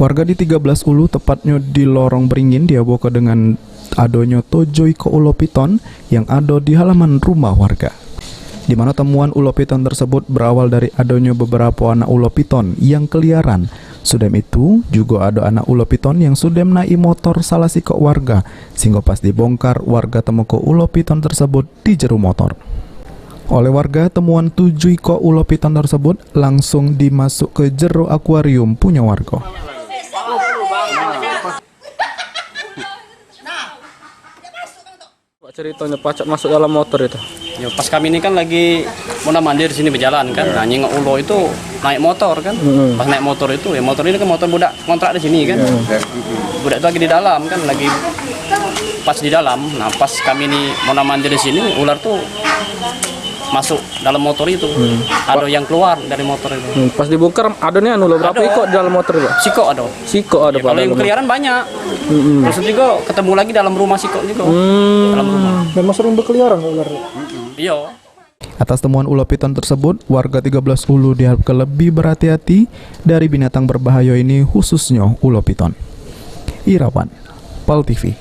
Warga di 13 Ulu, tepatnya di Lorong Beringin, diaboka dengan adonyo tojoi ko ulo piton yang ada di halaman rumah warga. Di mana temuan ulo piton tersebut berawal dari adonyo beberapa anak ulo piton yang keliaran. Sudem itu juga ada anak ulo piton yang sudem naik motor salah sikok warga, sehingga pas dibongkar warga temuko ulo piton tersebut di jero motor. Oleh warga, temuan 7 ekor ulo piton tersebut langsung dimasuk ke jero akuarium punya warga. Ceritanya pacak masuk dalam motor itu. Ya, pas kami ini kan lagi mondar-mandir di sini berjalan kan. Nah, nyengok ulo itu naik motor kan. Pas naik motor itu, ya motor ini kan motor budak kontrak di sini kan. Budak itu lagi di dalam kan, lagi pas di dalam. Nah, pas kami ini mondar-mandir di sini, ular tuh masuk dalam motor itu. Ada yang keluar dari motor itu. Pas dibongkar adanya anu berapa ekor dalam motor itu? Siko ada. Siko ada. Ya, kalau yang keliaran banyak. Terus juga ketemu lagi dalam rumah siko juga. Dalam rumah. Memang sering berkeliaran ular. Iya. Atas temuan ulo piton tersebut, warga 13 Ulu diharapkan lebih berhati-hati dari binatang berbahaya ini, khususnya ulo piton. Irawan, PAL TV.